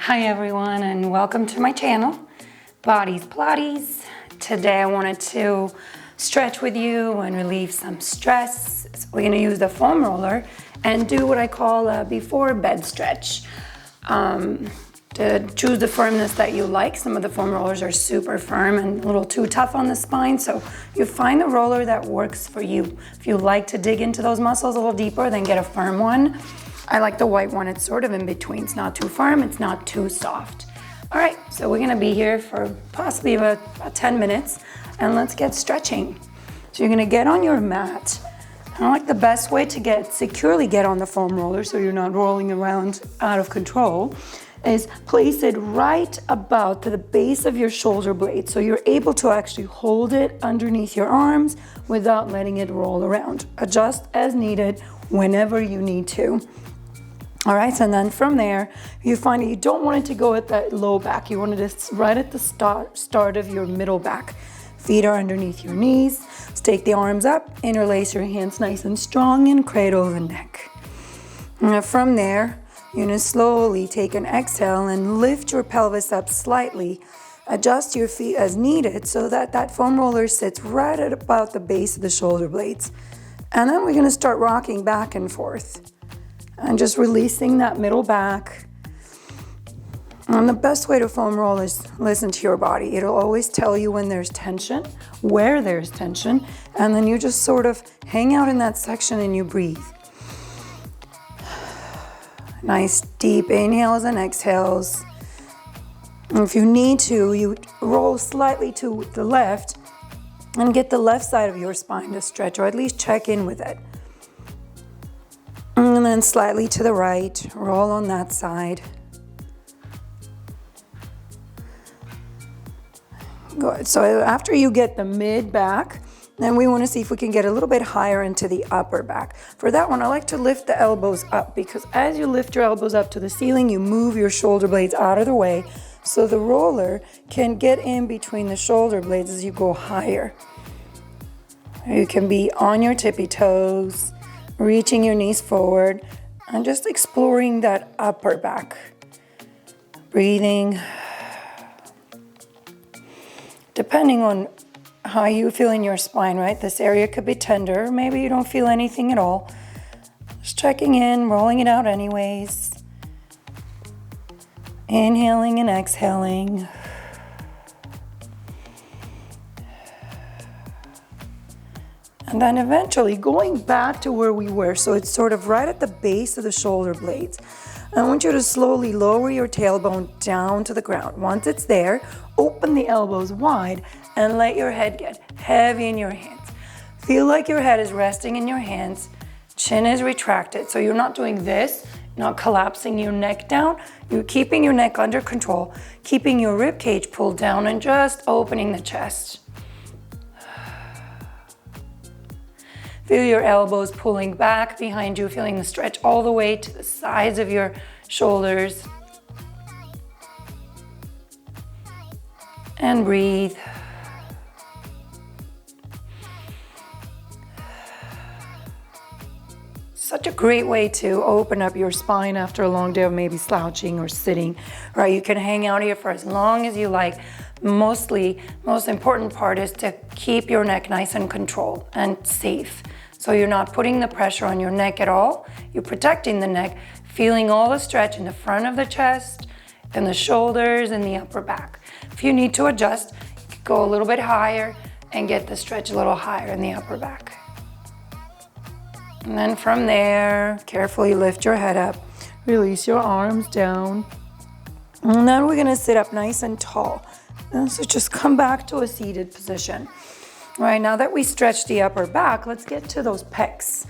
Hi everyone, and welcome to my channel, Bodies Pilates. Today I wanted to stretch with you and relieve some stress. So we're gonna use the foam roller and do what I call a before bed stretch. To choose the firmness that you like. Some of the foam rollers are super firm and a little too tough on the spine, so you find the roller that works for you. If you like to dig into those muscles a little deeper, then get a firm one. I like the white one. It's sort of in between. It's not too firm, it's not too soft. All right, so we're gonna be here for possibly about 10 minutes, and let's get stretching. So you're gonna get on your mat. I like the best way to securely get on the foam roller so you're not rolling around out of control is place it right about to the base of your shoulder blade, so you're able to actually hold it underneath your arms without letting it roll around. Adjust as needed whenever you need to. All right, and then from there, you find that you don't want it to go at that low back. You want it to right at the start of your middle back. Feet are underneath your knees. Take the arms up, interlace your hands nice and strong, and cradle the neck. And from there, you're gonna slowly take an exhale and lift your pelvis up slightly. Adjust your feet as needed so that that foam roller sits right at about the base of the shoulder blades. And then we're gonna start rocking back and forth and just releasing that middle back. And the best way to foam roll is listen to your body. It'll always tell you when there's tension, where there's tension, and then you just sort of hang out in that section and you breathe. Nice deep inhales and exhales. And if you need to, you roll slightly to the left and get the left side of your spine to stretch, or at least check in with it. And then slightly to the right, roll on that side. Good. So after you get the mid back, then we want to see if we can get a little bit higher into the upper back. For that one, I like to lift the elbows up, because as you lift your elbows up to the ceiling, you move your shoulder blades out of the way so the roller can get in between the shoulder blades as you go higher. You can be on your tippy toes, reaching your knees forward, and just exploring that upper back. Breathing. Depending on how you feel in your spine, right? This area could be tender. Maybe you don't feel anything at all. Just checking in, rolling it out anyways. Inhaling and exhaling. And then eventually going back to where we were. So it's sort of right at the base of the shoulder blades. I want you to slowly lower your tailbone down to the ground. Once it's there, open the elbows wide and let your head get heavy in your hands. Feel like your head is resting in your hands, chin is retracted. So you're not doing this, not collapsing your neck down. You're keeping your neck under control, keeping your rib cage pulled down, and just opening the chest. Feel your elbows pulling back behind you, feeling the stretch all the way to the sides of your shoulders. And breathe. Such a great way to open up your spine after a long day of maybe slouching or sitting, right? You can hang out here for as long as you like. Most important part is to keep your neck nice and controlled and safe. So you're not putting the pressure on your neck at all. You're protecting the neck, feeling all the stretch in the front of the chest and the shoulders and the upper back. If you need to adjust, you can go a little bit higher and get the stretch a little higher in the upper back. And then from there, carefully lift your head up, release your arms down. And then we're gonna sit up nice and tall. And so just come back to a seated position. All right, now that we stretched the upper back, let's get to those pecs.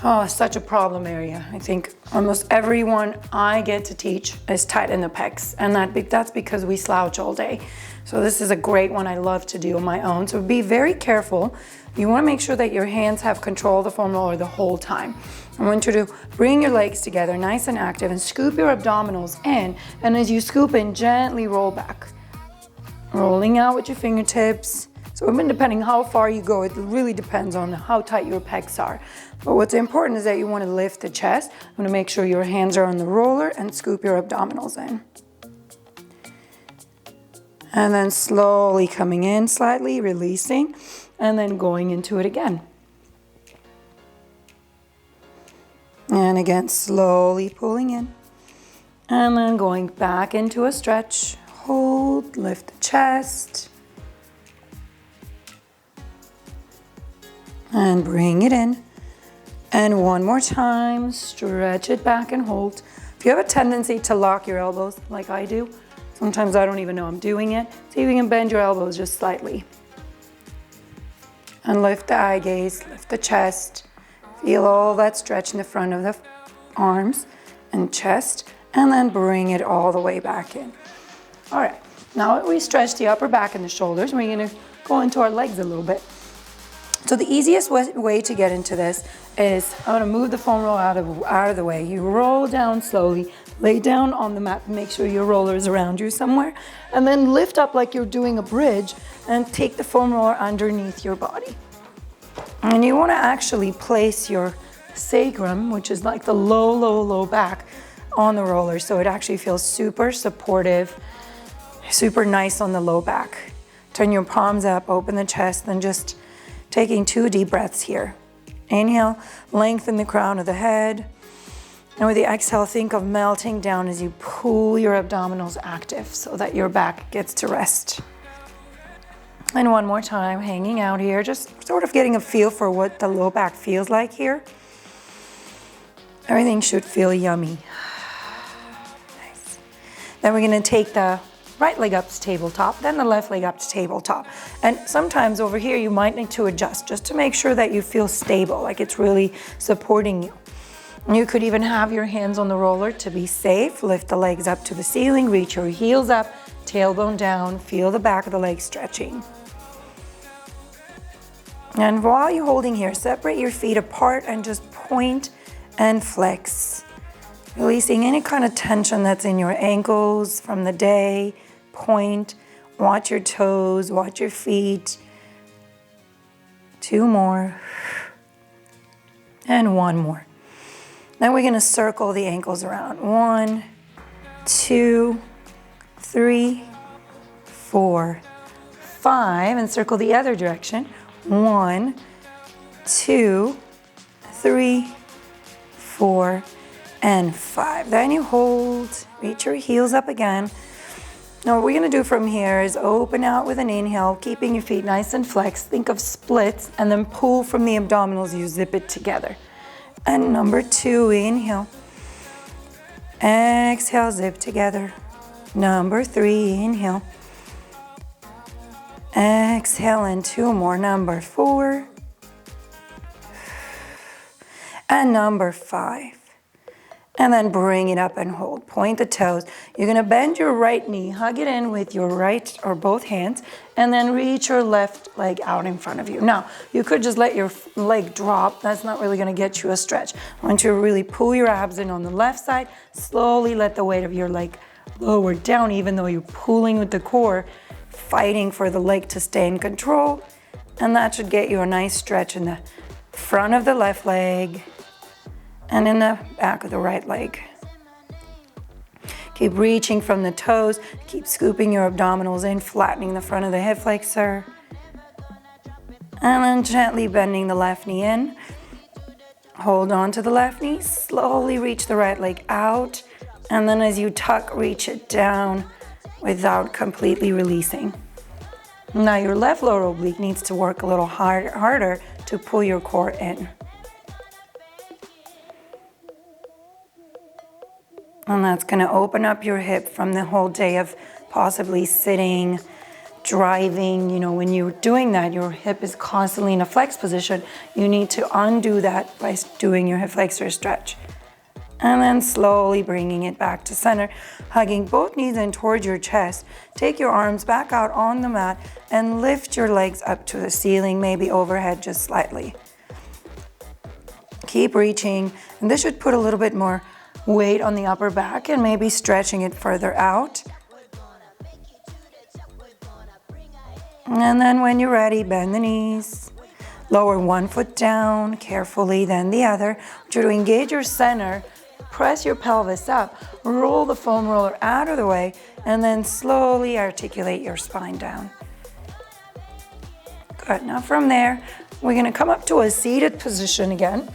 Oh, such a problem area. I think almost everyone I get to teach is tight in the pecs, and that's because we slouch all day. So this is a great one I love to do on my own. So be very careful. You want to make sure that your hands have control of the foam roller the whole time. I want you to bring your legs together nice and active and scoop your abdominals in, and as you scoop in, gently roll back. Rolling out with your fingertips. So depending how far you go, it really depends on how tight your pecs are. But what's important is that you want to lift the chest. You want to make sure your hands are on the roller and scoop your abdominals in. And then slowly coming in slightly, releasing, and then going into it again. And again, slowly pulling in. And then going back into a stretch. Hold, lift the chest. And bring it in. And one more time, stretch it back and hold. If you have a tendency to lock your elbows like I do, sometimes I don't even know I'm doing it. See if you can bend your elbows just slightly. And lift the eye gaze, lift the chest. Feel all that stretch in the front of the arms and chest, and then bring it all the way back in. All right, now that we stretch the upper back and the shoulders, we're gonna go into our legs a little bit. So the easiest way to get into this is, I'm gonna move the foam roller out of the way. You roll down slowly, lay down on the mat, make sure your roller is around you somewhere, and then lift up like you're doing a bridge and take the foam roller underneath your body. And you wanna actually place your sacrum, which is like the low back, on the roller, so it actually feels super supportive, super nice on the low back. Turn your palms up, open the chest, then just taking 2 deep breaths here. Inhale, lengthen the crown of the head. And with the exhale, think of melting down as you pull your abdominals active so that your back gets to rest. And one more time, hanging out here, just sort of getting a feel for what the low back feels like here. Everything should feel yummy. Nice. Then we're gonna take the right leg up to tabletop, then the left leg up to tabletop. And sometimes over here, you might need to adjust just to make sure that you feel stable, like it's really supporting you. You could even have your hands on the roller to be safe. Lift the legs up to the ceiling, reach your heels up, tailbone down, feel the back of the leg stretching. And while you're holding here, separate your feet apart and just point and flex. Releasing any kind of tension that's in your ankles from the day. Point, watch your toes, watch your feet. 2 more. And 1 more. Then we're gonna circle the ankles around. 1, 2, 3, 4, 5, and circle the other direction. 1, 2, 3, 4, and 5. Then you hold, reach your heels up again. Now what we're gonna do from here is open out with an inhale, keeping your feet nice and flexed. Think of splits, and then pull from the abdominals, you zip it together. And number 2, inhale. Exhale, zip together. Number 3, inhale. Exhale, and 2 more. Number 4. And number 5. And then bring it up and hold. Point the toes. You're gonna bend your right knee, hug it in with your right or both hands, and then reach your left leg out in front of you. Now, you could just let your leg drop. That's not really gonna get you a stretch. I want you to really pull your abs in on the left side. Slowly let the weight of your leg lower down, even though you're pulling with the core, fighting for the leg to stay in control. And that should get you a nice stretch in the front of the left leg and in the back of the right leg. Keep reaching from the toes. Keep scooping your abdominals in, flattening the front of the hip flexor. And then gently bending the left knee in. Hold on to the left knee. Slowly reach the right leg out. And then as you tuck, reach it down without completely releasing. Now your left lower oblique needs to work a little harder to pull your core in. And that's gonna open up your hip from the whole day of possibly sitting, driving. You know, when you're doing that, your hip is constantly in a flex position. You need to undo that by doing your hip flexor stretch. And then slowly bringing it back to center, hugging both knees in towards your chest. Take your arms back out on the mat and lift your legs up to the ceiling, maybe overhead just slightly. Keep reaching, and this should put a little bit more weight on the upper back and maybe stretching it further out. And then when you're ready, bend the knees. Lower one foot down carefully, then the other. To engage your center, press your pelvis up, roll the foam roller out of the way, and then slowly articulate your spine down. Good. Now from there, we're going to come up to a seated position again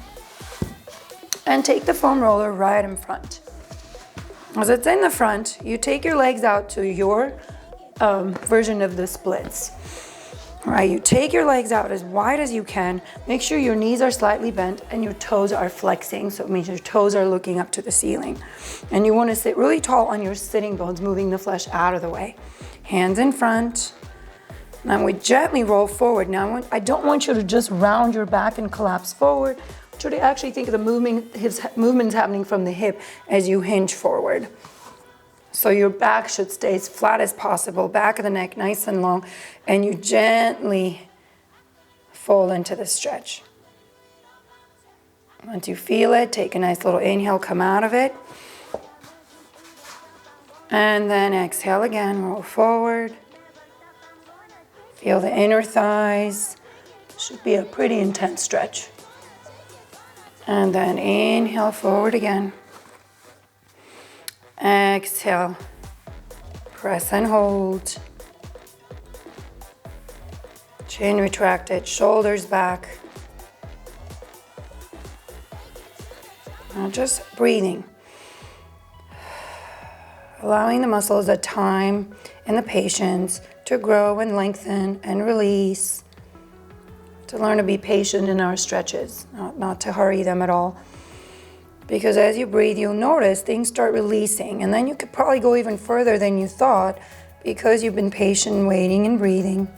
and take the foam roller right in front. As it's in the front, you take your legs out to your version of the splits. All right, you take your legs out as wide as you can. Make sure your knees are slightly bent and your toes are flexing. So it means your toes are looking up to the ceiling. And you want to sit really tall on your sitting bones, moving the flesh out of the way. Hands in front. Now we gently roll forward. Now I don't want you to just round your back and collapse forward. I want you to actually think of the movements happening from the hip as you hinge forward. So your back should stay as flat as possible, back of the neck nice and long, and you gently fold into the stretch. Once you feel it, take a nice little inhale, come out of it. And then exhale again, roll forward. Feel the inner thighs. Should be a pretty intense stretch. And then inhale forward again. Exhale, press and hold. Chin retracted, shoulders back. Now just breathing. Allowing the muscles the time and the patience to grow and lengthen and release. To learn to be patient in our stretches, not to hurry them at all. Because as you breathe, you'll notice things start releasing, and then you could probably go even further than you thought because you've been patient, waiting and breathing.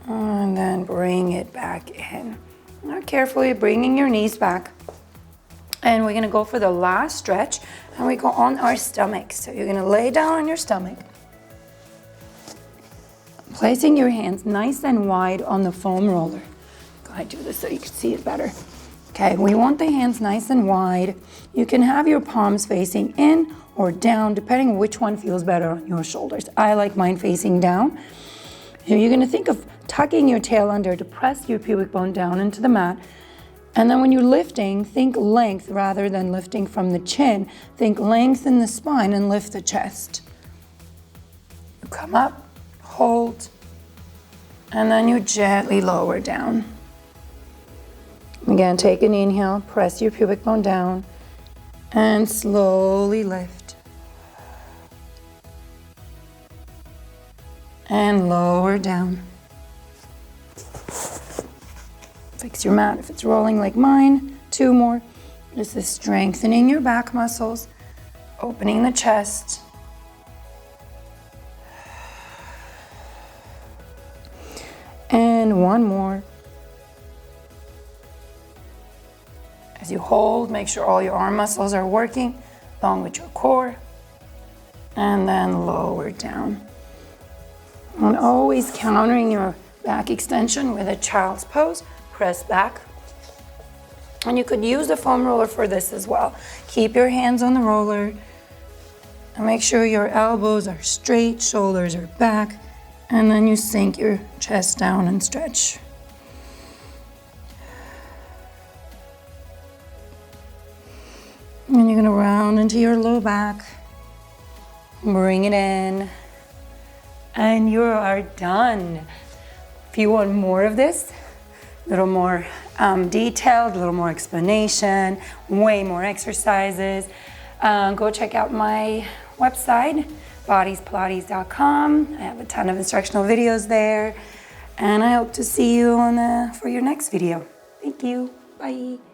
And then bring it back in. Now carefully bringing your knees back. And we're gonna go for the last stretch, and we go on our stomach. So you're gonna lay down on your stomach. Placing your hands nice and wide on the foam roller. Go ahead, do this so you can see it better. Okay, we want the hands nice and wide. You can have your palms facing in or down, depending on which one feels better on your shoulders. I like mine facing down. And you're gonna think of tucking your tail under to press your pubic bone down into the mat. And then when you're lifting, think length rather than lifting from the chin. Think length in the spine and lift the chest. You come up. Hold, and then you gently lower down. Again, take an inhale, press your pubic bone down, and slowly lift. And lower down. Fix your mat if it's rolling like mine. 2 more. This is strengthening your back muscles, opening the chest. And 1 more. As you hold, make sure all your arm muscles are working along with your core. And then lower down. And always countering your back extension with a child's pose. Press back. And you could use the foam roller for this as well. Keep your hands on the roller. And make sure your elbows are straight, shoulders are back. And then you sink your chest down and stretch. And you're going to round into your low back. Bring it in. And you are done. If you want more of this, a little more detailed, a little more explanation, way more exercises, go check out my website, bodiespilates.com. I have a ton of instructional videos there, and I hope to see you for your next video. Thank you. Bye.